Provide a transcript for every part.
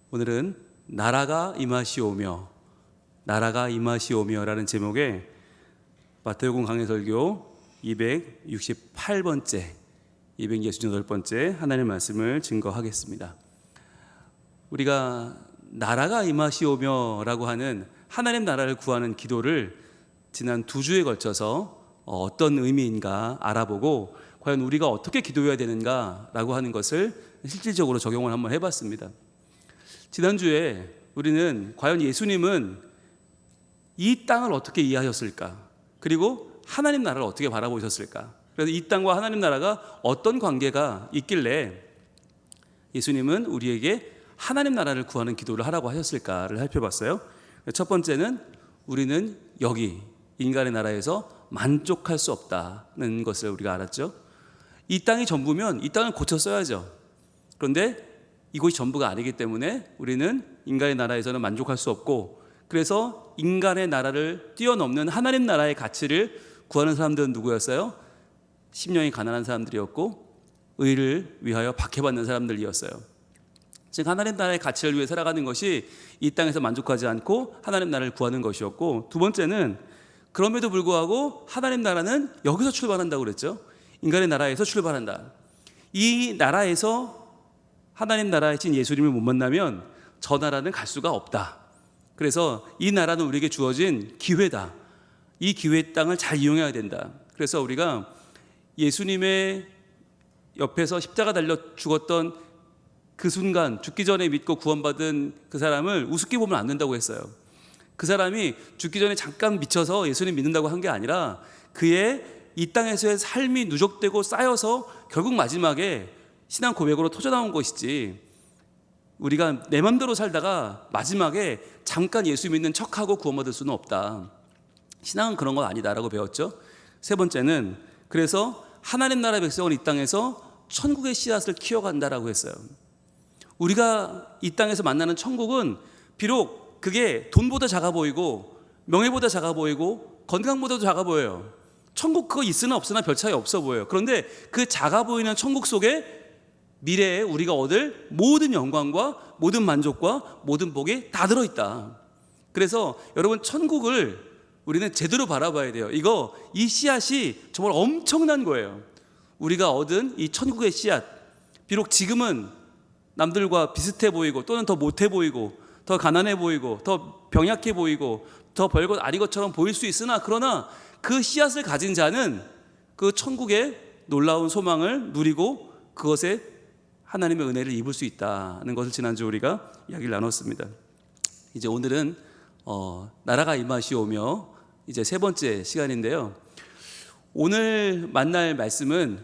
오늘은 나라가 임하시오며 나라가 임하시오며라는 제목의 마태복음 강해설교 268번째 268번째 하나님의 말씀을 증거하겠습니다. 우리가 나라가 임하시오며라고 하는 하나님 나라를 구하는 기도를 지난 2주에 걸쳐서 어떤 의미인가 알아보고 과연 우리가 어떻게 기도해야 되는가라고 하는 것을 실질적으로 적용을 한번 해봤습니다. 지난주에 우리는 과연 예수님은 이 땅을 어떻게 이해하셨을까? 그리고 하나님 나라를 어떻게 바라보셨을까? 그래서 이 땅과 하나님 나라가 어떤 관계가 있길래 예수님은 우리에게 하나님 나라를 구하는 기도를 하라고 하셨을까를 살펴봤어요. 첫 번째는 우리는 여기 인간의 나라에서 만족할 수 없다는 것을 우리가 알았죠. 이 땅이 전부면 이 땅을 고쳐 써야죠. 그런데 이곳이 전부가 아니기 때문에 우리는 인간의 나라에서는 만족할 수 없고, 그래서 인간의 나라를 뛰어넘는 하나님 나라의 가치를 구하는 사람들은 누구였어요? 심령이 가난한 사람들이었고 의를 위하여 박해받는 사람들이었어요. 즉 하나님 나라의 가치를 위해 살아가는 것이 이 땅에서 만족하지 않고 하나님 나라를 구하는 것이었고, 두 번째는 그럼에도 불구하고 하나님 나라는 여기서 출발한다고 그랬죠. 인간의 나라에서 출발한다. 이 나라에서 하나님 나라이신 예수님을 못 만나면 저 나라는 갈 수가 없다. 그래서 이 나라는 우리에게 주어진 기회다. 이 기회의 땅을 잘 이용해야 된다. 그래서 우리가 예수님의 옆에서 십자가 달려 죽었던 그 순간, 죽기 전에 믿고 구원받은 그 사람을 우습게 보면 안 된다고 했어요. 그 사람이 죽기 전에 잠깐 미쳐서 예수님 믿는다고 한 게 아니라 그의 이 땅에서의 삶이 누적되고 쌓여서 결국 마지막에 신앙 고백으로 터져나온 것이지, 우리가 내 맘대로 살다가 마지막에 잠깐 예수 믿는 척하고 구원받을 수는 없다. 신앙은 그런 건 아니다라고 배웠죠. 세 번째는 그래서 하나님 나라 백성은 이 땅에서 천국의 씨앗을 키워간다라고 했어요. 우리가 이 땅에서 만나는 천국은 비록 그게 돈보다 작아 보이고 명예보다 작아 보이고 건강보다도 작아 보여요. 천국 그거 있으나 없으나 별 차이 없어 보여요. 그런데 그 작아 보이는 천국 속에 미래에 우리가 얻을 모든 영광과 모든 만족과 모든 복이 다 들어있다. 그래서 여러분, 천국을 우리는 제대로 바라봐야 돼요. 이 씨앗이 정말 엄청난 거예요. 우리가 얻은 이 천국의 씨앗, 비록 지금은 남들과 비슷해 보이고 또는 더 못해 보이고 더 가난해 보이고 더 병약해 보이고 더 별것 아닌 것처럼 보일 수 있으나, 그러나 그 씨앗을 가진 자는 그 천국의 놀라운 소망을 누리고 그것에 하나님의 은혜를 입을 수 있다는 것을 지난주 우리가 이야기를 나눴습니다. 이제 오늘은 나라가 임하시오며 이제 세 번째 시간인데요. 오늘 만날 말씀은,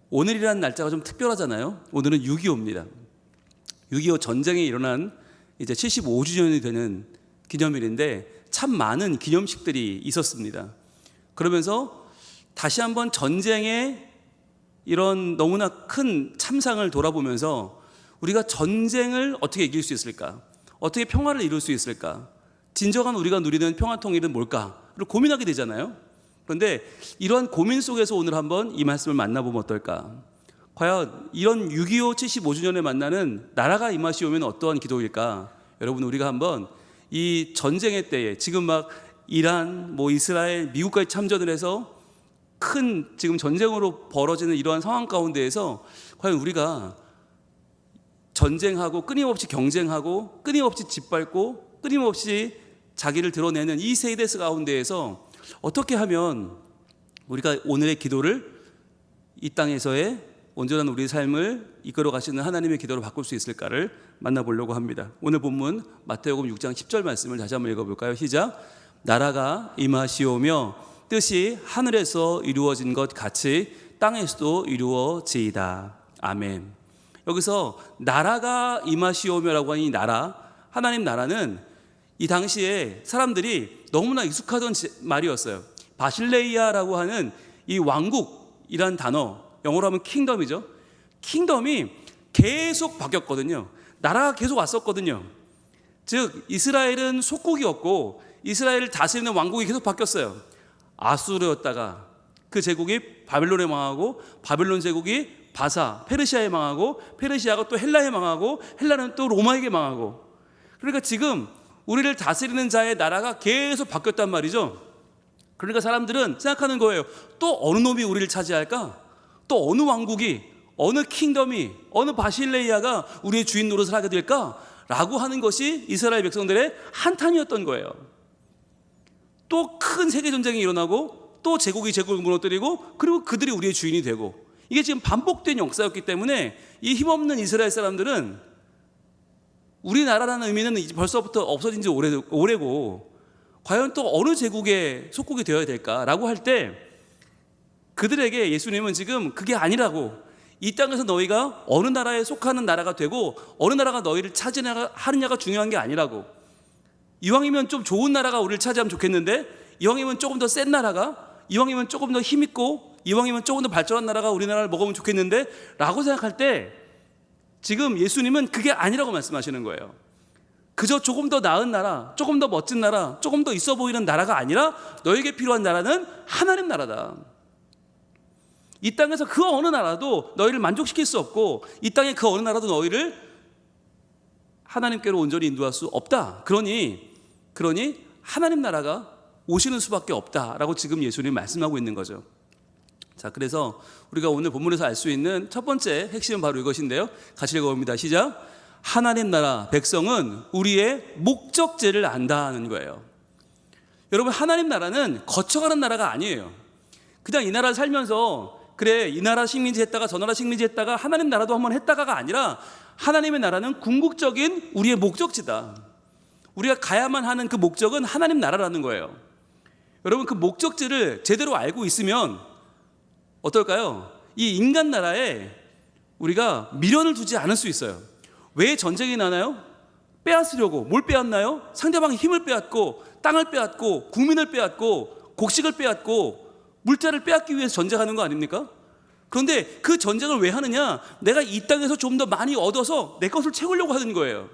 오늘이라는 날짜가 좀 특별하잖아요. 오늘은 6.25입니다. 6.25 전쟁이 일어난 이제 75주년이 되는 기념일인데 참 많은 기념식들이 있었습니다. 그러면서 다시 한번 전쟁의 이런 너무나 큰 참상을 돌아보면서 우리가 전쟁을 어떻게 이길 수 있을까? 어떻게 평화를 이룰 수 있을까? 진정한 우리가 누리는 평화 통일은 뭘까를 고민하게 되잖아요. 그런데 이러한 고민 속에서 오늘 한번 이 말씀을 만나보면 어떨까? 과연 이런 6.25 75주년에 만나는 나라가 임하시오면 어떠한 기도일까? 여러분, 우리가 한번 이 전쟁의 때에 지금 막 이란, 이스라엘, 미국까지 참전을 해서 큰 지금 전쟁으로 벌어지는 이러한 상황 가운데에서 과연 우리가 전쟁하고 끊임없이 경쟁하고 끊임없이 짓밟고 끊임없이 자기를 드러내는 이 세대 가운데에서 어떻게 하면 우리가 오늘의 기도를 이 땅에서의 온전한 우리의 삶을 이끌어 가시는 하나님의 기도로 바꿀 수 있을까를 만나보려고 합니다. 오늘 본문 마태복음 6장 10절 말씀을 다시 한번 읽어볼까요? 시작. 나라가 임하시오며 뜻이 하늘에서 이루어진 것 같이 땅에서도 이루어지이다. 아멘. 여기서 나라가 임하시오며라고 하는 이 나라, 하나님 나라는 이 당시에 사람들이 너무나 익숙하던 말이었어요. 바실레이아라고 하는 이 왕국이란 단어, 영어로 하면 킹덤이죠. 킹덤이 계속 바뀌었거든요. 나라가 계속 왔었거든요. 즉 이스라엘은 속국이었고 이스라엘을 다스리는 왕국이 계속 바뀌었어요. 아수르였다가 그 제국이 바벨론에 망하고 바벨론 제국이 바사, 페르시아에 망하고 페르시아가 또 헬라에 망하고 헬라는 또 로마에게 망하고 그러니까 지금 우리를 다스리는 자의 나라가 계속 바뀌었단 말이죠. 그러니까 사람들은 생각하는 거예요. 또 어느 놈이 우리를 차지할까? 또 어느 왕국이, 어느 킹덤이, 어느 바실레이아가 우리의 주인 노릇을 하게 될까? 라고 하는 것이 이스라엘 백성들의 한탄이었던 거예요. 또 큰 세계 전쟁이 일어나고 또 제국이 제국을 무너뜨리고 그리고 그들이 우리의 주인이 되고, 이게 지금 반복된 역사였기 때문에 이 힘없는 이스라엘 사람들은 우리나라라는 의미는 이제 벌써부터 없어진 지 오래고 과연 또 어느 제국의 속국이 되어야 될까라고 할 때 그들에게 예수님은 지금 그게 아니라고, 이 땅에서 너희가 어느 나라에 속하는 나라가 되고 어느 나라가 너희를 차지하느냐가 중요한 게 아니라고, 이왕이면 좀 좋은 나라가 우리를 차지하면 좋겠는데, 이왕이면 조금 더 센 나라가, 이왕이면 조금 더 힘있고, 이왕이면 조금 더 발전한 나라가 우리나라를 먹으면 좋겠는데 라고 생각할 때 지금 예수님은 그게 아니라고 말씀하시는 거예요. 그저 조금 더 나은 나라, 조금 더 멋진 나라, 조금 더 있어 보이는 나라가 아니라 너에게 필요한 나라는 하나님 나라다. 이 땅에서 그 어느 나라도 너희를 만족시킬 수 없고, 이 땅의 그 어느 나라도 너희를 하나님께로 온전히 인도할 수 없다. 그러니 하나님 나라가 오시는 수밖에 없다라고 지금 예수님이 말씀하고 있는 거죠. 자, 그래서 우리가 오늘 본문에서 알 수 있는 첫 번째 핵심은 바로 이것인데요. 같이 읽어봅니다. 시작. 하나님 나라 백성은 우리의 목적지를 안다는 거예요. 여러분, 하나님 나라는 거쳐가는 나라가 아니에요. 그냥 이 나라를 살면서 그래 이 나라 식민지 했다가 저 나라 식민지 했다가 하나님 나라도 한번 했다가가 아니라, 하나님의 나라는 궁극적인 우리의 목적지다. 우리가 가야만 하는 그 목적은 하나님 나라라는 거예요. 여러분, 그 목적지를 제대로 알고 있으면 어떨까요? 이 인간 나라에 우리가 미련을 두지 않을 수 있어요. 왜 전쟁이 나나요? 빼앗으려고. 뭘 빼앗나요? 상대방의 힘을 빼앗고, 땅을 빼앗고, 국민을 빼앗고, 곡식을 빼앗고, 물자를 빼앗기 위해서 전쟁하는 거 아닙니까? 그런데 그 전쟁을 왜 하느냐? 내가 이 땅에서 좀 더 많이 얻어서 내 것을 채우려고 하는 거예요.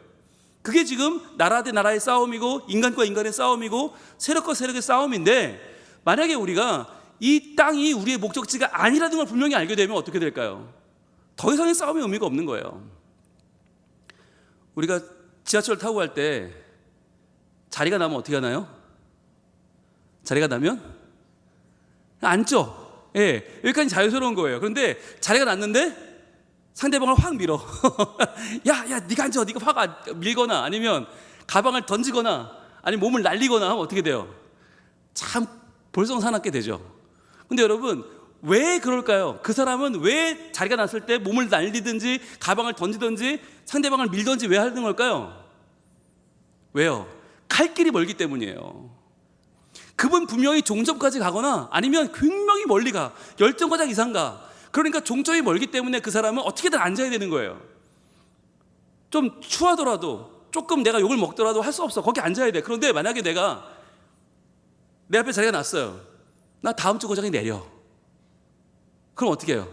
그게 지금 나라 대 나라의 싸움이고, 인간과 인간의 싸움이고, 세력과 세력의 싸움인데, 만약에 우리가 이 땅이 우리의 목적지가 아니라는 걸 분명히 알게 되면 어떻게 될까요? 더 이상의 싸움의 의미가 없는 거예요. 우리가 지하철 타고 갈 때 자리가 나면 어떻게 하나요? 자리가 나면 앉죠. 예, 여기까지 자유스러운 거예요. 그런데 자리가 났는데 상대방을 확 밀어. 야, 네가 앉아. 네가 확 밀거나 아니면 가방을 던지거나 아니면 몸을 날리거나 하면 어떻게 돼요? 참 볼썽사납게 되죠. 근데 여러분, 왜 그럴까요? 그 사람은 왜 자리가 났을 때 몸을 날리든지 가방을 던지든지 상대방을 밀든지 왜 하는 걸까요? 왜요? 갈 길이 멀기 때문이에요. 그분 분명히 종점까지 가거나 아니면 굉장히 멀리 가, 열정거장 이상 가. 그러니까 종점이 멀기 때문에 그 사람은 어떻게든 앉아야 되는 거예요. 좀 추하더라도, 조금 내가 욕을 먹더라도 할 수 없어. 거기 앉아야 돼. 그런데 만약에 내 앞에 자리가 났어요. 나 다음 주 고장이 내려. 그럼 어떻게 해요?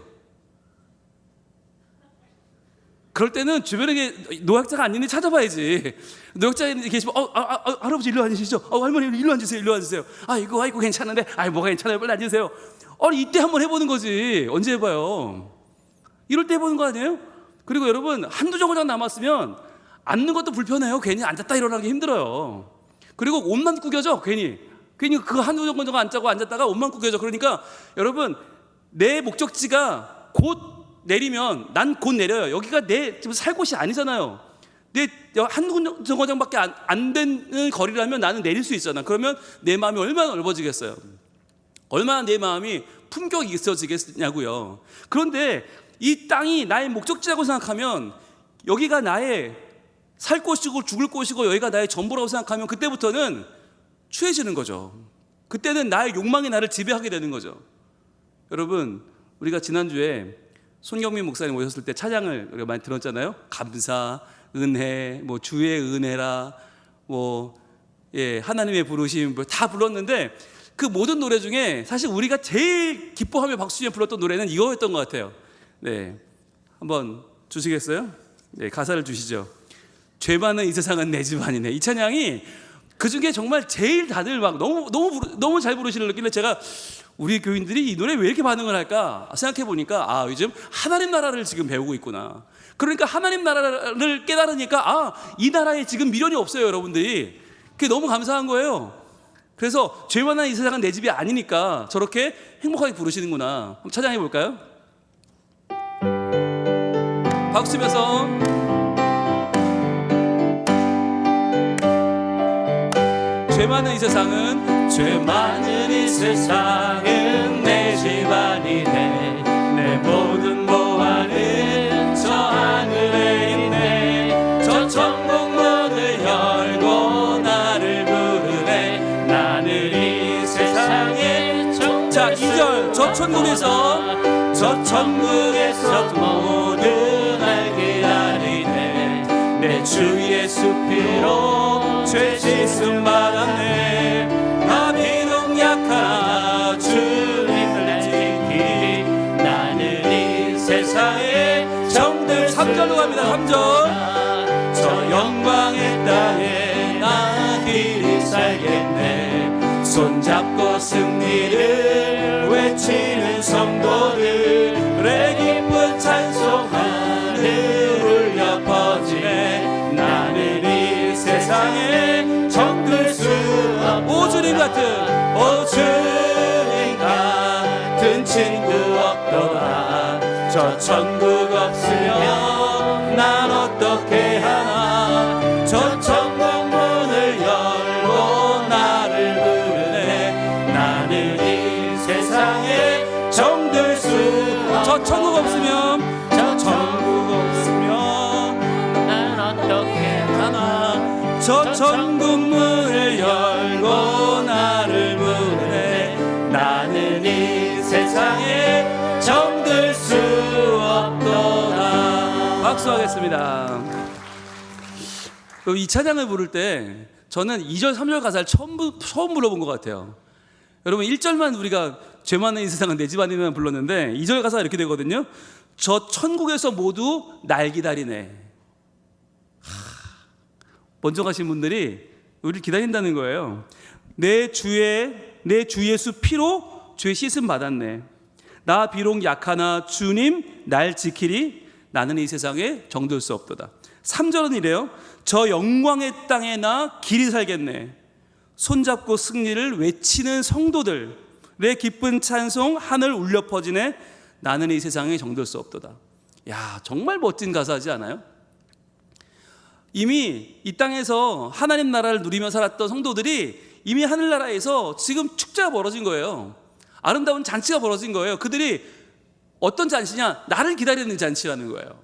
그럴 때는 주변에 노약자가 앉는지 찾아봐야지. 노약자가 계시면 할아버지 일로 앉으시죠. 할머니 일로 앉으세요. 아이고 괜찮은데. 뭐가 괜찮아요. 빨리 앉으세요. 아니, 이때 한번 해보는 거지. 언제 해봐요? 이럴 때 해보는 거 아니에요? 그리고 여러분, 한두 정거장 남았으면 앉는 것도 불편해요. 괜히 앉았다 일어나기 힘들어요. 그리고 옷만 구겨져. 괜히 그거 한두 정거장 앉았다가 옷만 구겨져. 그러니까 여러분, 내 목적지가 곧 내리면 난 곧 내려요. 여기가 내 지금 살 곳이 아니잖아요. 내 한 정거장밖에 안 되는 거리라면 나는 내릴 수 있잖아. 그러면 내 마음이 얼마나 넓어지겠어요. 얼마나 내 마음이 품격이 있어지겠냐고요. 그런데 이 땅이 나의 목적지라고 생각하면, 여기가 나의 살 곳이고 죽을 곳이고 여기가 나의 전부라고 생각하면 그때부터는 추해지는 거죠. 그때는 나의 욕망이 나를 지배하게 되는 거죠. 여러분, 우리가 지난주에 손경민 목사님 오셨을 때 찬양을 우리가 많이 들었잖아요. 감사, 은혜, 주의 은혜라, 하나님의 부르심 다 불렀는데, 그 모든 노래 중에 사실 우리가 제일 기뻐하며 박수치며 불렀던 노래는 이거였던 것 같아요. 네, 한번 주시겠어요? 네, 가사를 주시죠. 죄 많은 이 세상은 내 집안이네. 이 찬양이 그 중에 정말 제일 다들 막 너무 잘 부르시길래 제가 우리 교인들이 이 노래 왜 이렇게 반응을 할까 생각해 보니까, 요즘 하나님 나라를 지금 배우고 있구나. 그러니까 하나님 나라를 깨달으니까 이 나라에 지금 미련이 없어요, 여러분들이. 그게 너무 감사한 거예요. 그래서 죄 많은 이 세상은 내 집이 아니니까 저렇게 행복하게 부르시는구나. 한번 찬양해 볼까요? 박수 치면서. 죄 많은 이 세상은, 죄 많은 이 세상은 내 집안이네. 내 모든 보화는 저 하늘에 있네. 저 천국 문을 열고 나를 부르네. 나는 이 세상에 자, 2절. 저 천국에서 모두 날 기다리네. 내 주 예수 피로 죄 씻음 받았네. 나 비록 약하나 주님을 지키리. 나는 이 세상에 정들 3절로 갑니다. 3절. 저 영광의 땅에 나 길이 살겠네. 손잡고 승리를 외치는 성도들, 내 기쁜 찬송 하늘 울려 퍼지네. 나는 이 세상에 정들 수 없는 오 주님 같은, 오 주님 같은 친구 없도다. 저 천국 없으면 난 어떻게 하나. 저 천국 문을 열고 나를 부르네. 나는 이 세상에 정들 수 없는, 저 천국 없으면, 저 천국 없으면 난 어떻게 하나. 저 천국 문을 열고 나를 부르네. 나는 이 세상에 정들 수 없도다. 박수하겠습니다. 이 찬양을 부를 때 저는 2절, 3절 가사를 처음 불러본 것 같아요. 여러분 1절만 우리가 죄 많은 이 세상은 내 집안이면 불렀는데 2절 가사가 이렇게 되거든요. 저 천국에서 모두 날 기다리네. 먼저 가신 분들이 우리를 기다린다는 거예요. 내 주 예수 피로 죄 씻음 받았네. 나 비록 약하나 주님 날 지키리. 나는 이 세상에 정들 수 없도다. 3절은 이래요. 저 영광의 땅에 나 길이 살겠네. 손잡고 승리를 외치는 성도들, 내 기쁜 찬송 하늘 울려 퍼지네. 나는 이 세상에 정들 수 없도다. 야, 정말 멋진 가사지 않아요? 이미 이 땅에서 하나님 나라를 누리며 살았던 성도들이 이미 하늘나라에서 지금 축제가 벌어진 거예요. 아름다운 잔치가 벌어진 거예요. 그들이 어떤 잔치냐? 나를 기다리는 잔치라는 거예요.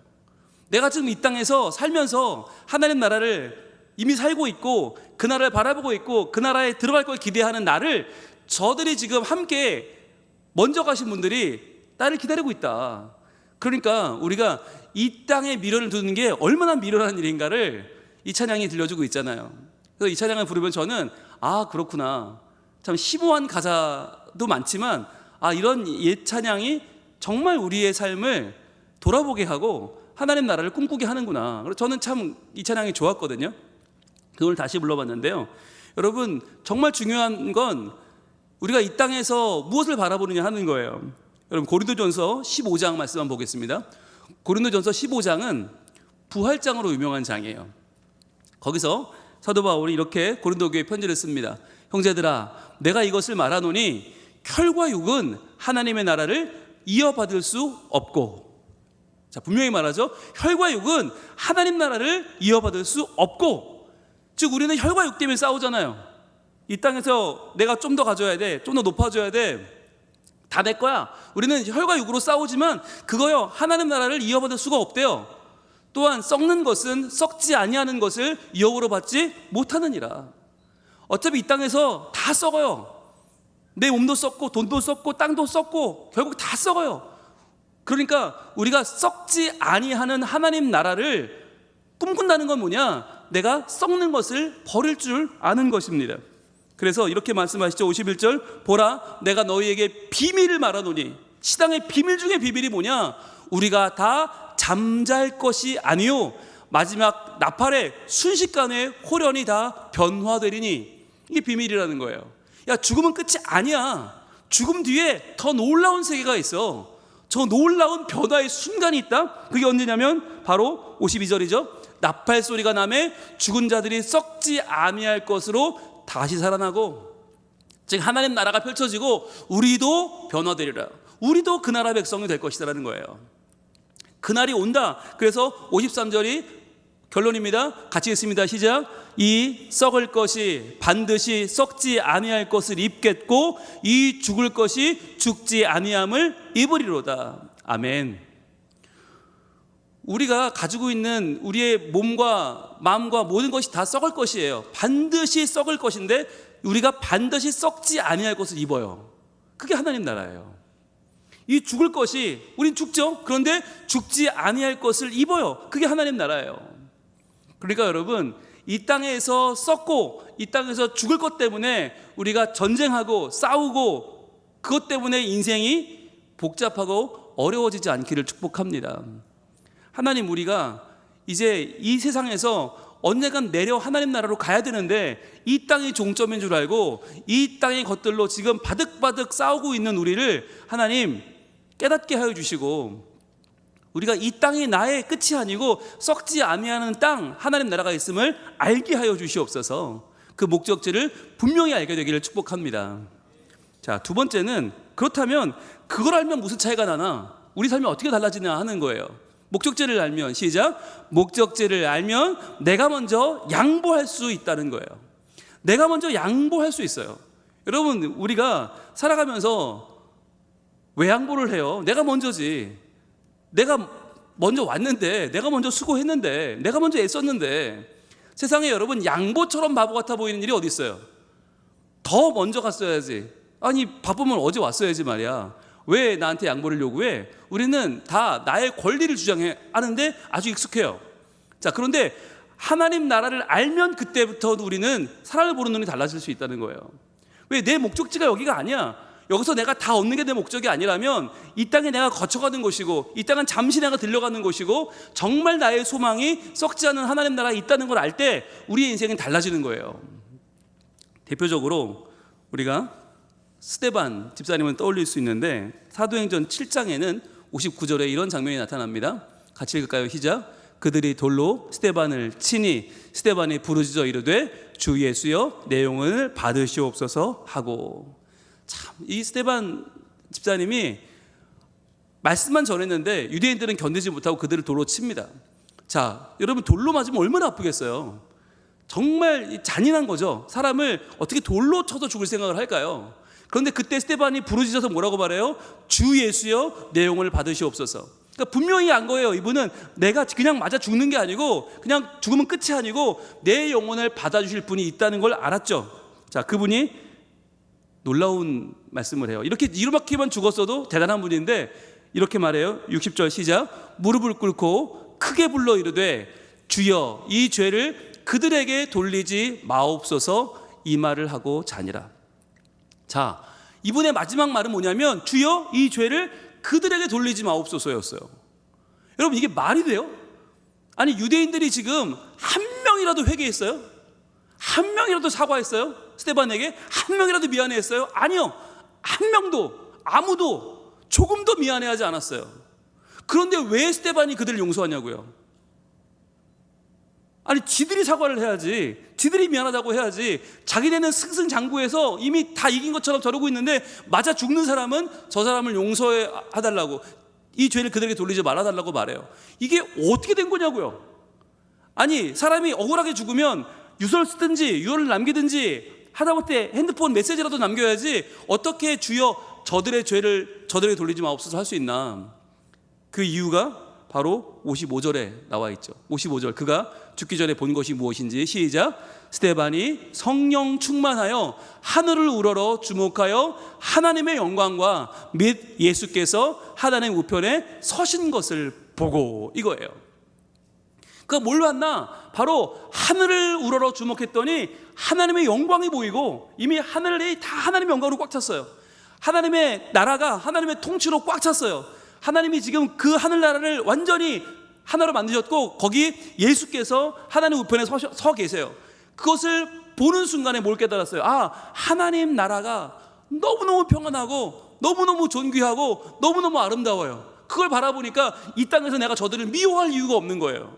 내가 지금 이 땅에서 살면서 하나님 나라를 이미 살고 있고 그 나라를 바라보고 있고 그 나라에 들어갈 걸 기대하는 나를, 저들이 지금 함께 먼저 가신 분들이 나를 기다리고 있다. 그러니까 우리가 이 땅에 미련을 두는 게 얼마나 미련한 일인가를 이 찬양이 들려주고 있잖아요. 그래서 이 찬양을 부르면 저는 그렇구나. 참 심오한 가사도 많지만 이런 옛 찬양이 정말 우리의 삶을 돌아보게 하고 하나님 나라를 꿈꾸게 하는구나. 그래서 저는 참 이 찬양이 좋았거든요. 그걸 다시 불러봤는데요. 여러분 정말 중요한 건 우리가 이 땅에서 무엇을 바라보느냐 하는 거예요. 여러분 고린도전서 15장 말씀 한번 보겠습니다. 고린도전서 15장은 부활장으로 유명한 장이에요. 거기서 사도 바울이 이렇게 고린도 교회에 편지를 씁니다. 형제들아, 내가 이것을 말하노니 혈과 육은 하나님의 나라를 이어받을 수 없고. 자, 분명히 말하죠. 혈과 육은 하나님 나라를 이어받을 수 없고. 즉 우리는 혈과 육 때문에 싸우잖아요. 이 땅에서 내가 좀 더 가져야 돼, 좀 더 높아져야 돼, 다 내 거야. 우리는 혈과 육으로 싸우지만 그거요 하나님 나라를 이어받을 수가 없대요. 또한 썩는 것은 썩지 아니하는 것을 이어으로 받지 못하느니라. 어차피 이 땅에서 다 썩어요. 내 몸도 썩고 돈도 썩고 땅도 썩고 결국 다 썩어요. 그러니까 우리가 썩지 아니하는 하나님 나라를 꿈꾼다는 건 뭐냐? 내가 썩는 것을 버릴 줄 아는 것입니다. 그래서 이렇게 말씀하시죠. 51절, 보라 내가 너희에게 비밀을 말하노니. 시당의 비밀 중에 비밀이 뭐냐? 우리가 다 잠잘 것이 아니요 마지막 나팔에 순식간에 홀연히 다 변화되리니. 이게 비밀이라는 거예요. 야, 죽음은 끝이 아니야. 죽음 뒤에 더 놀라운 세계가 있어. 저 놀라운 변화의 순간이 있다. 그게 언제냐면 바로 52절이죠. 나팔 소리가 나매 죽은 자들이 썩지 아니할 것으로 다시 살아나고, 즉 하나님 나라가 펼쳐지고 우리도 변화되리라. 우리도 그 나라 백성이 될 것이라는 거예요. 그날이 온다. 그래서 53절이 결론입니다. 같이 읽습니다. 시작. 이 썩을 것이 반드시 썩지 아니할 것을 입겠고 이 죽을 것이 죽지 아니함을 입으리로다. 아멘. 우리가 가지고 있는 우리의 몸과 마음과 모든 것이 다 썩을 것이에요. 반드시 썩을 것인데 우리가 반드시 썩지 아니할 것을 입어요. 그게 하나님 나라예요. 이 죽을 것이, 우린 죽죠. 그런데 죽지 아니할 것을 입어요. 그게 하나님 나라예요. 그러니까 여러분, 이 땅에서 썩고 이 땅에서 죽을 것 때문에 우리가 전쟁하고 싸우고 그것 때문에 인생이 복잡하고 어려워지지 않기를 축복합니다. 하나님, 우리가 이제 이 세상에서 언젠간 내려 하나님 나라로 가야 되는데 이 땅이 종점인 줄 알고 이 땅의 것들로 지금 바득바득 싸우고 있는 우리를 하나님 깨닫게 하여 주시고, 우리가 이 땅이 나의 끝이 아니고 썩지 아니하는 땅, 하나님 나라가 있음을 알게 하여 주시옵소서. 그 목적지를 분명히 알게 되기를 축복합니다. 자, 두 번째는, 그렇다면 그걸 알면 무슨 차이가 나나, 우리 삶이 어떻게 달라지냐 하는 거예요. 목적지를 알면, 시작. 목적지를 알면 내가 먼저 양보할 수 있다는 거예요. 내가 먼저 양보할 수 있어요. 여러분, 우리가 살아가면서 왜 양보를 해요? 내가 먼저지. 내가 먼저 왔는데, 내가 먼저 수고했는데, 내가 먼저 애썼는데. 세상에 여러분, 양보처럼 바보 같아 보이는 일이 어디 있어요? 더 먼저 갔어야지. 아니, 바쁘면 어제 왔어야지 말이야. 왜 나한테 양보를 요구해? 우리는 다 나의 권리를 주장하는데 아주 익숙해요. 자, 그런데 하나님 나라를 알면 그때부터 우리는 사랑을 보는 눈이 달라질 수 있다는 거예요. 왜? 내 목적지가 여기가 아니야. 여기서 내가 다 얻는 게 내 목적이 아니라면 이 땅에 내가 거쳐가는 곳이고 이 땅은 잠시 내가 들려가는 곳이고 정말 나의 소망이 썩지 않은 하나님 나라에 있다는 걸 알 때 우리의 인생은 달라지는 거예요. 대표적으로 우리가 스데반 집사님을 떠올릴 수 있는데 사도행전 7장에는 59절에 이런 장면이 나타납니다. 같이 읽을까요? 시작. 그들이 돌로 스데반을 치니 스데반이 부르짖어 이르되 주 예수여 내 영혼을 받으시옵소서 하고. 참, 이 스데반 집사님이 말씀만 전했는데 유대인들은 견디지 못하고 그들을 돌로 칩니다. 자, 여러분, 돌로 맞으면 얼마나 아프겠어요. 정말 잔인한 거죠. 사람을 어떻게 돌로 쳐서 죽을 생각을 할까요? 그런데 그때 스데반이 부르짖어서 뭐라고 말해요? 주 예수여 내 영혼을 받으시옵소서. 그러니까 분명히 안 거예요. 이분은 내가 그냥 맞아 죽는 게 아니고 그냥 죽으면 끝이 아니고 내 영혼을 받아주실 분이 있다는 걸 알았죠. 자, 그분이 놀라운 말씀을 해요. 이렇게만 죽었어도 대단한 분인데 이렇게 말해요. 60절 시작. 무릎을 꿇고 크게 불러 이르되 주여 이 죄를 그들에게 돌리지 마옵소서 이 말을 하고 자니라. 자, 이분의 마지막 말은 뭐냐면 주여 이 죄를 그들에게 돌리지 마옵소서였어요. 여러분, 이게 말이 돼요? 아니, 유대인들이 지금 한 명이라도 회개했어요? 한 명이라도 사과했어요? 스데반에게 한 명이라도 미안해했어요? 아니요. 한 명도, 아무도 조금도 미안해하지 않았어요. 그런데 왜 스데반이 그들을 용서하냐고요? 아니, 지들이 사과를 해야지, 지들이 미안하다고 해야지. 자기네는 승승장구해서 이미 다 이긴 것처럼 저러고 있는데 맞아 죽는 사람은 저 사람을 용서해달라고, 이 죄를 그들에게 돌리지 말아달라고 말해요. 이게 어떻게 된 거냐고요. 아니, 사람이 억울하게 죽으면 유서를 쓰든지 유언을 남기든지 하다못해 핸드폰 메시지라도 남겨야지 어떻게 주여 저들의 죄를 저들에게 돌리지 마옵소서 할 수 있나. 그 이유가 바로 55절에 나와 있죠. 55절. 그가 죽기 전에 본 것이 무엇인지. 시작. 스데반이 성령 충만하여 하늘을 우러러 주목하여 하나님의 영광과 및 예수께서 하나님 우편에 서신 것을 보고, 이거예요. 그가 뭘 봤나? 바로 하늘을 우러러 주목했더니 하나님의 영광이 보이고 이미 하늘이 다 하나님의 영광으로 꽉 찼어요. 하나님의 나라가 하나님의 통치로 꽉 찼어요. 하나님이 지금 그 하늘나라를 완전히 하나로 만드셨고 거기 예수께서 하나님 우편에 서 계세요. 그것을 보는 순간에 뭘 깨달았어요? 아, 하나님 나라가 너무너무 평안하고 너무너무 존귀하고 너무너무 아름다워요. 그걸 바라보니까 이 땅에서 내가 저들을 미워할 이유가 없는 거예요.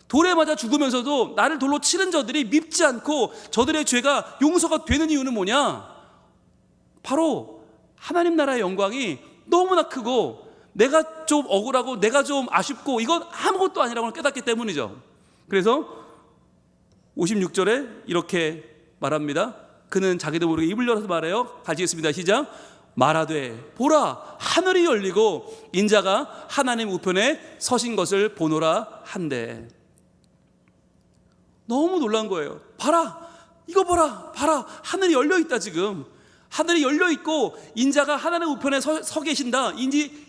돌에 맞아 죽으면서도 나를 돌로 치는 저들이 밉지 않고 저들의 죄가 용서가 되는 이유는 뭐냐? 바로 하나님 나라의 영광이 너무나 크고 내가 좀 억울하고 내가 좀 아쉽고 이건 아무것도 아니라고 깨닫기 때문이죠. 그래서 56절에 이렇게 말합니다. 그는 자기도 모르게 입을 열어서 말해요. 같이 읽습니다. 시작. 말하되 보라 하늘이 열리고 인자가 하나님 우편에 서신 것을 보노라 한대. 너무 놀란 거예요. 봐라, 이거 봐라, 봐라, 하늘이 열려 있다. 지금 하늘이 열려 있고 인자가 하나님 우편에 서 계신다.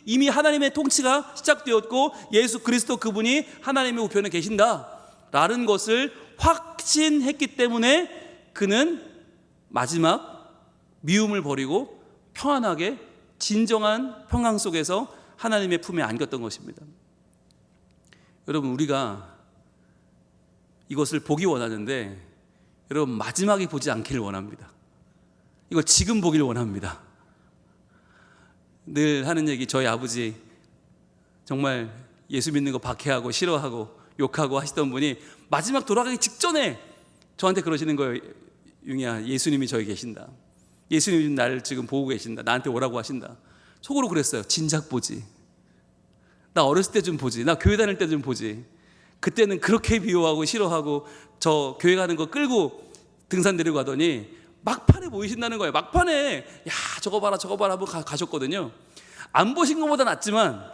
이미 하나님의 통치가 시작되었고 예수 그리스도 그분이 하나님의 우편에 계신다라는 것을 확신했기 때문에 그는 마지막 미움을 버리고 평안하게 진정한 평강 속에서 하나님의 품에 안겼던 것입니다. 여러분, 우리가 이것을 보기 원하는데 여러분 마지막에 보지 않기를 원합니다. 이걸 지금 보기를 원합니다. 늘 하는 얘기, 저희 아버지 정말 예수 믿는 거 박해하고 싫어하고 욕하고 하시던 분이 마지막 돌아가기 직전에 저한테 그러시는 거예요. 융이야, 예수님이 저기 계신다. 예수님이 나를 지금 보고 계신다. 나한테 오라고 하신다. 속으로 그랬어요. 진작 보지. 나 어렸을 때 좀 보지. 나 교회 다닐 때 좀 보지. 그때는 그렇게 미워하고 싫어하고 저 교회 가는 거 끌고 등산 데리고 가더니 막판에 보이신다는 거예요. 막판에 야 저거 봐라 저거 봐라 한번 가셨거든요. 안 보신 것보다 낫지만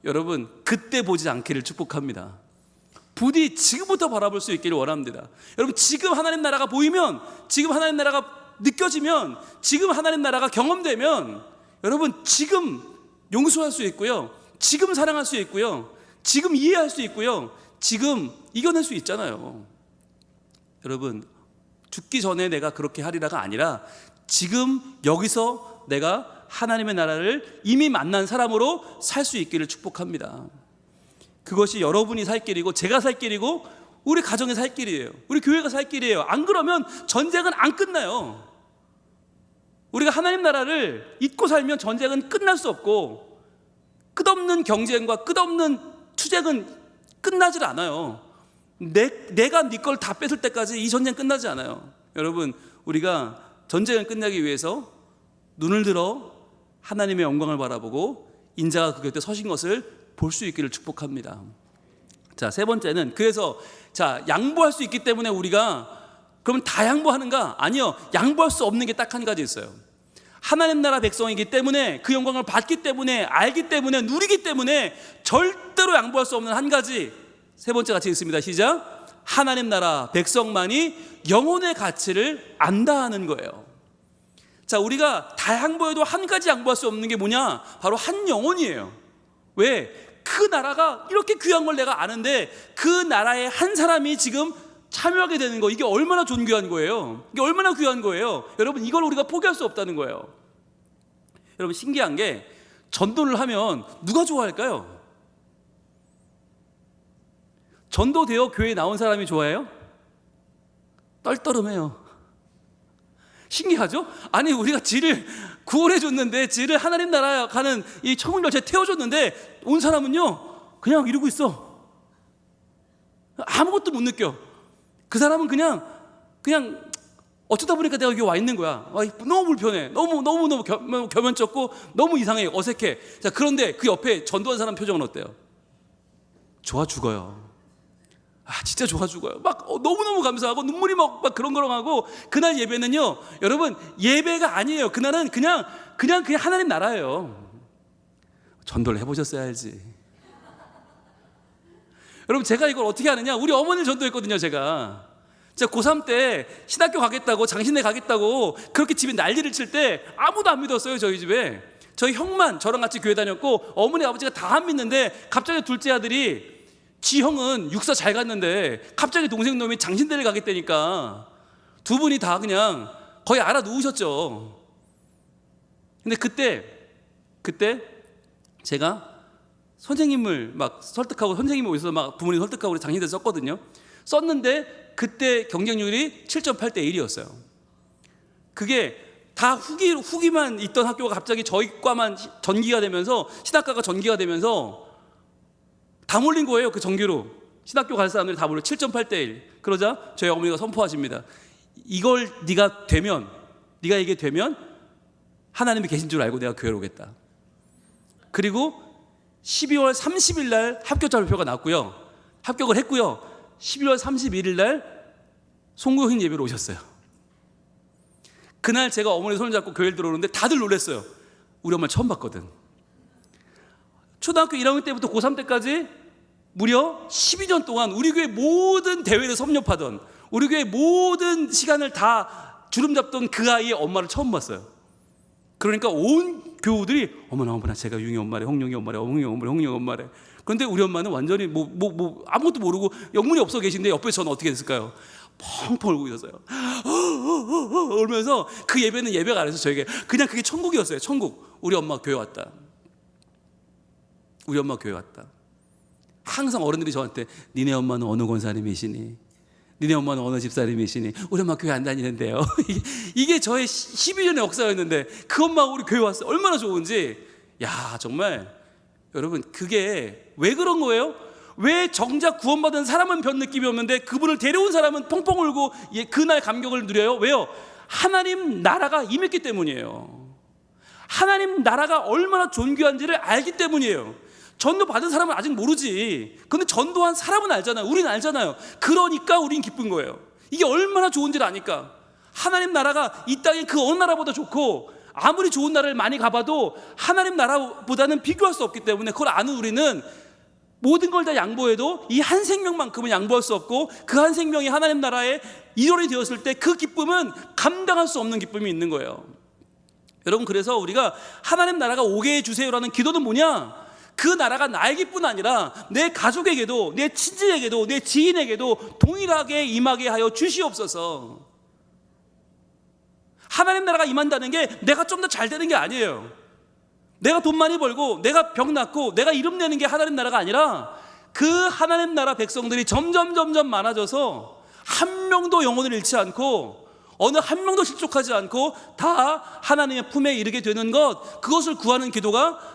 여러분 그때 보지 않기를 축복합니다. 부디 지금부터 바라볼 수 있기를 원합니다. 여러분 지금 하나님 나라가 보이면, 지금 하나님 나라가 느껴지면, 지금 하나님 나라가 경험되면 여러분 지금 용서할 수 있고요, 지금 사랑할 수 있고요, 지금 이해할 수 있고요, 지금 이겨낼 수 있잖아요. 여러분 죽기 전에 내가 그렇게 하리라가 아니라 지금 여기서 내가 하나님의 나라를 이미 만난 사람으로 살 수 있기를 축복합니다. 그것이 여러분이 살 길이고 제가 살 길이고 우리 가정이 살 길이에요. 우리 교회가 살 길이에요. 안 그러면 전쟁은 안 끝나요. 우리가 하나님 나라를 잊고 살면 전쟁은 끝날 수 없고 끝없는 경쟁과 끝없는 투쟁은 끝나질 않아요. 내가 네 걸 다 뺏을 때까지 이 전쟁 끝나지 않아요. 여러분 우리가 전쟁을 끝내기 위해서 눈을 들어 하나님의 영광을 바라보고 인자가 그 곁에 서신 것을 볼 수 있기를 축복합니다. 자, 세 번째는 그래서 자 양보할 수 있기 때문에 우리가 그럼 다 양보하는가? 아니요. 양보할 수 없는 게 딱 한 가지 있어요. 하나님 나라 백성이기 때문에 그 영광을 받기 때문에 알기 때문에 누리기 때문에 절대로 양보할 수 없는 한 가지, 세 번째 같이 읽습니다. 시작. 하나님 나라 백성만이 영혼의 가치를 안다 하는 거예요. 자, 우리가 다 양보해도 한 가지 양보할 수 없는 게 뭐냐? 바로 한 영혼이에요. 왜? 그 나라가 이렇게 귀한 걸 내가 아는데 그 나라의 한 사람이 지금 참여하게 되는 거, 이게 얼마나 존귀한 거예요. 이게 얼마나 귀한 거예요. 여러분 이걸 우리가 포기할 수 없다는 거예요. 여러분 신기한 게 전도를 하면 누가 좋아할까요? 전도되어 교회에 나온 사람이 좋아해요? 떨떠름해요. 신기하죠? 아니 우리가 지를 구원해 줬는데, 지를 하나님 나라 가는 이 천국 열차에 태워줬는데 온 사람은요 그냥 이러고 있어. 아무것도 못 느껴. 그 사람은 그냥 어쩌다 보니까 내가 여기 와 있는 거야. 너무 불편해. 너무 겸연쩍고 너무 이상해. 어색해. 자, 그런데 그 옆에 전도한 사람 표정은 어때요? 좋아 죽어요. 진짜 좋아 죽어요. 막 너무너무 감사하고 눈물이 막 그렁그렁하고. 그날 예배는요 여러분 예배가 아니에요. 그날은 그냥 하나님 나라예요. 전도를 해보셨어야 알지. 여러분 제가 이걸 어떻게 하느냐, 우리 어머니를 전도했거든요. 제가 고3 때 신학교 가겠다고, 장신대 가겠다고 그렇게 집에 난리를 칠 때 아무도 안 믿었어요. 저희 집에 저희 형만 저랑 같이 교회 다녔고 어머니 아버지가 다 안 믿는데 갑자기 둘째 아들이, 지 형은 육사 잘 갔는데 갑자기 동생 놈이 장신대를 가겠다니까 두 분이 다 그냥 거의 알아 누우셨죠. 근데 그때 제가 선생님을 막 설득하고, 선생님이 오셔서 막 부모님 설득하고 우리 장신대 썼거든요. 썼는데 그때 경쟁률이 7.8대 1이었어요. 그게 다 후기만 있던 학교가 갑자기 저희 과만 전기가 되면서, 신학과가 전기가 되면서 다 몰린 거예요. 그 전기로 신학교 갈 사람들이 다 몰려. 7.8대 1. 그러자 저희 어머니가 선포하십니다. 이걸 네가 이게 되면 하나님이 계신 줄 알고 내가 교회로 오겠다. 그리고 12월 30일 날 합격자 발표가 났고요. 합격을 했고요. 11월 31일 날 송구형 예배로 오셨어요. 그날 제가 어머니 손을 잡고 교회를 들어오는데 다들 놀랐어요. 우리 엄마 처음 봤거든. 초등학교 1학년 때부터 고3 때까지 무려 12년 동안 우리 교회 모든 대회를 섭렵하던, 우리 교회 모든 시간을 다 주름 잡던 그 아이의 엄마를 처음 봤어요. 그러니까 온 교우들이 어머나 제가 융이 엄마래, 홍룡이 엄마래, 홍룡이 엄마래. 그런데 우리 엄마는 완전히 아무것도 모르고 영문이 없어 계신데 옆에 저는 어떻게 됐을까요? 펑펑 울고 있었어요. 울면서 그 예배는 예배가 아니라서 저에게 그냥 그게 천국이었어요. 천국. 우리 엄마 교회 왔다. 우리 엄마 교회 왔다. 항상 어른들이 저한테 니네 엄마는 어느 권사님이시니? 니네 엄마는 어느 집사님이시니? 우리 엄마 교회 안 다니는데요. 이게 저의 12년의 역사였는데 그 엄마가 우리 교회 왔어요. 얼마나 좋은지. 야, 정말 여러분, 그게 왜 그런 거예요? 왜 정작 구원받은 사람은 별 느낌이 없는데 그분을 데려온 사람은 펑펑 울고 그날 감격을 누려요? 왜요? 하나님 나라가 임했기 때문이에요. 하나님 나라가 얼마나 존귀한지를 알기 때문이에요. 전도 받은 사람은 아직 모르지. 근데 전도한 사람은 알잖아요. 우리는 알잖아요. 그러니까 우린 기쁜 거예요. 이게 얼마나 좋은지를 아니까. 하나님 나라가 이 땅의 그 어느 나라보다 좋고, 아무리 좋은 나라를 많이 가봐도 하나님 나라보다는 비교할 수 없기 때문에, 그걸 아는 우리는 모든 걸 다 양보해도 이 한 생명만큼은 양보할 수 없고, 그 한 생명이 하나님 나라의 일원이 되었을 때 그 기쁨은 감당할 수 없는 기쁨이 있는 거예요. 여러분, 그래서 우리가 하나님 나라가 오게 해주세요라는 기도는 뭐냐? 그 나라가 나에게뿐 아니라 내 가족에게도, 내 친지에게도, 내 지인에게도 동일하게 임하게 하여 주시옵소서. 하나님 나라가 임한다는 게 내가 좀 더 잘 되는 게 아니에요. 내가 돈 많이 벌고 내가 병 낫고 내가 이름 내는 게 하나님 나라가 아니라, 그 하나님 나라 백성들이 점점 많아져서 한 명도 영혼을 잃지 않고 어느 한 명도 실족하지 않고 다 하나님의 품에 이르게 되는 것, 그것을 구하는 기도가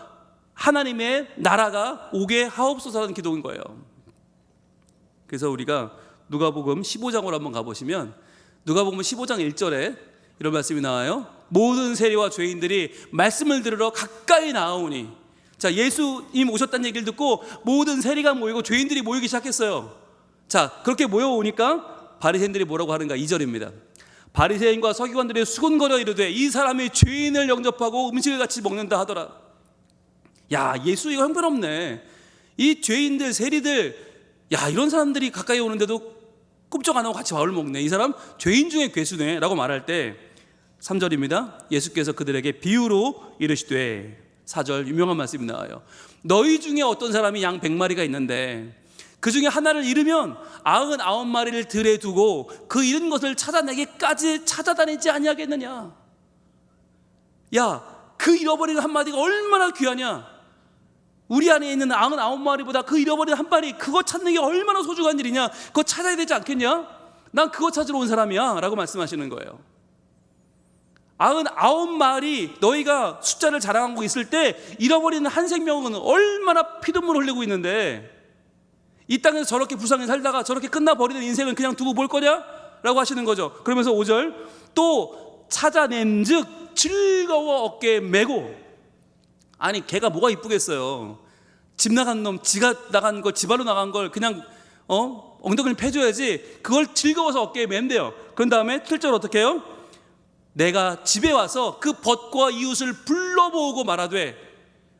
하나님의 나라가 오게 하옵소서라는 기도인 거예요. 그래서 우리가 누가복음 15장으로 한번 가보시면, 누가복음 15장 1절에 이런 말씀이 나와요. 모든 세리와 죄인들이 말씀을 들으러 가까이 나아오니. 자, 예수님 오셨다는 얘기를 듣고 모든 세리가 모이고 죄인들이 모이기 시작했어요. 자, 그렇게 모여오니까 바리새인들이 뭐라고 하는가? 2절입니다. 바리새인과 서기관들이 수군거려 이르되 이 사람이 죄인을 영접하고 음식을 같이 먹는다 하더라. 야, 예수 이거 형편없네. 이 죄인들, 세리들, 야, 이런 사람들이 가까이 오는데도 꼼짝 안 하고 같이 밥을 먹네. 이 사람 죄인 중에 괴수네 라고 말할 때 3절입니다. 예수께서 그들에게 비유로 이르시되, 4절 유명한 말씀이 나와요. 너희 중에 어떤 사람이 양 100마리가 있는데 그 중에 하나를 잃으면 99마리를 들에 두고 그 잃은 것을 찾아내기까지 찾아다니지 아니하겠느냐. 야, 그 잃어버린 한 마디가 얼마나 귀하냐. 우리 안에 있는 99마리보다 그 잃어버린 한 마리, 그거 찾는 게 얼마나 소중한 일이냐. 그거 찾아야 되지 않겠냐. 난 그거 찾으러 온 사람이야 라고 말씀하시는 거예요. 99마리 너희가 숫자를 자랑하고 있을 때 잃어버리는 한 생명은 얼마나 피눈물 흘리고 있는데, 이 땅에서 저렇게 불쌍히 살다가 저렇게 끝나버리는 인생을 그냥 두고 볼 거냐? 라고 하시는 거죠. 그러면서 5절, 또 찾아낸 즉 즐거워 어깨에 메고. 아니, 걔가 뭐가 이쁘겠어요. 집 나간 놈, 지가 나간 걸, 집안으로 나간 걸 그냥 엉덩이를 패줘야지. 그걸 즐거워서 어깨에 맨대요. 그런 다음에 7절 어떻게 해요? 내가 집에 와서 그 벗과 이웃을 불러 모으고 말하되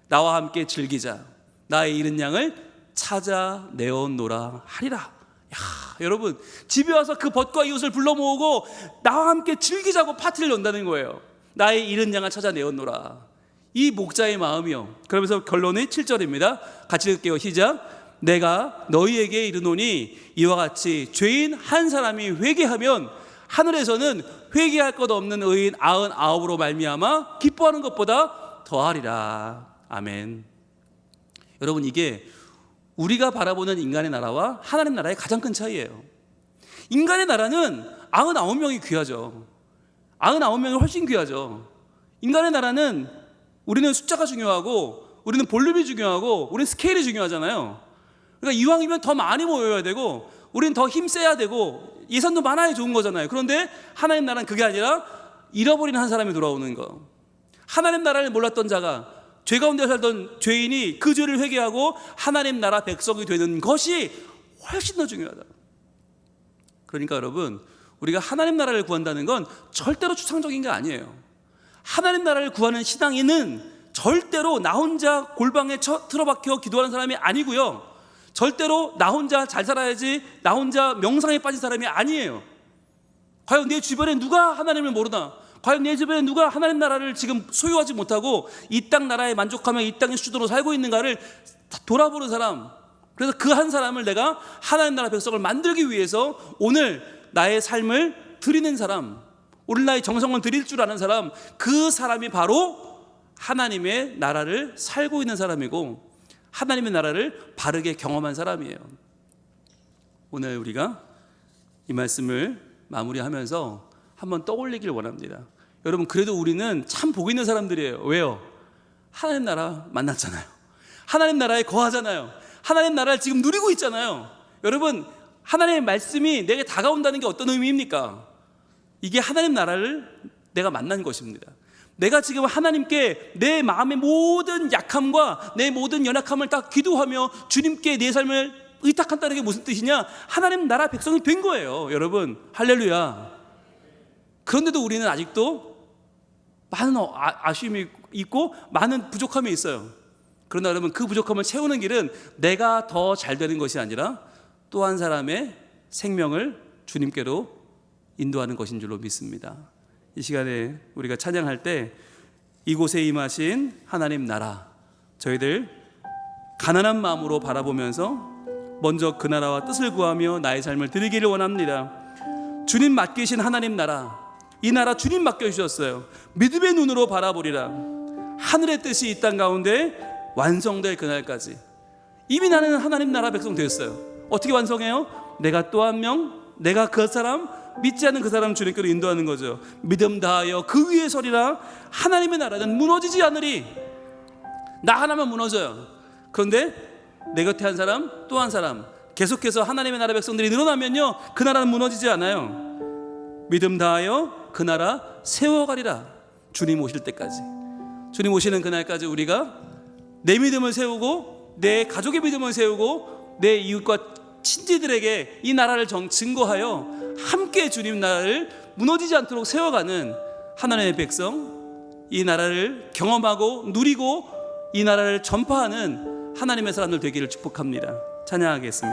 나와 함께 즐기자. 나의 잃은 양을 찾아내었노라 하리라. 야, 여러분, 집에 와서 그 벗과 이웃을 불러 모으고 나와 함께 즐기자고 파티를 연다는 거예요. 나의 잃은 양을 찾아내었노라. 이 목자의 마음이요. 그러면서 결론이 7절입니다. 같이 읽을게요. 시작. 내가 너희에게 이르노니 이와 같이 죄인 한 사람이 회개하면 하늘에서는 회개할 것 없는 의인 99으로 말미암아 기뻐하는 것보다 더하리라. 아멘. 여러분, 이게 우리가 바라보는 인간의 나라와 하나님 나라의 가장 큰 차이예요. 인간의 나라는 99명이 귀하죠. 99명이 훨씬 귀하죠. 인간의 나라는 우리는 숫자가 중요하고 우리는 볼륨이 중요하고 우리는 스케일이 중요하잖아요. 그러니까 이왕이면 더 많이 모여야 되고 우리는 더 힘써야 되고 예산도 많아야 좋은 거잖아요. 그런데 하나님 나라는 그게 아니라 잃어버린 한 사람이 돌아오는 거. 하나님 나라를 몰랐던 자가 죄 가운데 살던 죄인이 그 죄를 회개하고 하나님 나라 백성이 되는 것이 훨씬 더 중요하다. 그러니까 여러분, 우리가 하나님 나라를 구한다는 건 절대로 추상적인 게 아니에요. 하나님 나라를 구하는 신앙인은 절대로 나 혼자 골방에 틀어박혀 기도하는 사람이 아니고요, 절대로 나 혼자 잘 살아야지, 나 혼자 명상에 빠진 사람이 아니에요. 과연 내 주변에 누가 하나님을 모르나? 과연 내 주변에 누가 하나님 나라를 지금 소유하지 못하고 이 땅 나라에 만족하며 이 땅의 수도로 살고 있는가를 돌아보는 사람. 그래서 그 한 사람을 내가 하나님 나라 백성을 만들기 위해서 오늘 나의 삶을 드리는 사람, 오늘 나의 정성을 드릴 줄 아는 사람, 그 사람이 바로 하나님의 나라를 살고 있는 사람이고 하나님의 나라를 바르게 경험한 사람이에요. 오늘 우리가 이 말씀을 마무리하면서 한번 떠올리길 원합니다. 여러분, 그래도 우리는 참 복 있는 사람들이에요. 왜요? 하나님 나라 만났잖아요. 하나님 나라에 거하잖아요. 하나님 나라를 지금 누리고 있잖아요. 여러분, 하나님의 말씀이 내게 다가온다는 게 어떤 의미입니까? 이게 하나님 나라를 내가 만난 것입니다. 내가 지금 하나님께 내 마음의 모든 약함과 내 모든 연약함을 딱 기도하며 주님께 내 삶을 의탁한다는 게 무슨 뜻이냐? 하나님 나라 백성이 된 거예요. 여러분, 할렐루야. 그런데도 우리는 아직도 많은 아쉬움이 있고 많은 부족함이 있어요. 그러나 여러분, 그 부족함을 채우는 길은 내가 더 잘 되는 것이 아니라 또 한 사람의 생명을 주님께로 인도하는 것인 줄로 믿습니다. 이 시간에 우리가 찬양할 때 이곳에 임하신 하나님 나라, 저희들 가난한 마음으로 바라보면서 먼저 그 나라와 뜻을 구하며 나의 삶을 드리기를 원합니다. 주님 맡기신 하나님 나라, 이 나라 주님 맡겨주셨어요. 믿음의 눈으로 바라보리라. 하늘의 뜻이 이 땅 가운데 완성될 그날까지. 이미 나는 하나님 나라 백성 됐어요. 어떻게 완성해요? 내가 또 한 명, 내가 그 사람, 믿지 않는 그 사람 주님께로 인도하는 거죠. 믿음 다하여 그 위에 서리라. 하나님의 나라는 무너지지 않으리. 나 하나만 무너져요. 그런데 내 곁에 한 사람, 또 한 사람, 계속해서 하나님의 나라 백성들이 늘어나면요, 그 나라는 무너지지 않아요. 믿음 다하여 그 나라 세워가리라. 주님 오실 때까지. 주님 오시는 그날까지 우리가 내 믿음을 세우고 내 가족의 믿음을 세우고 내 이웃과 친지들에게 이 나라를 증거하여 함께 주님 나라를 무너지지 않도록 세워가는 하나님의 백성, 이 나라를 경험하고 누리고 이 나라를 전파하는 하나님의 사람들 되기를 축복합니다. 찬양하겠습니다.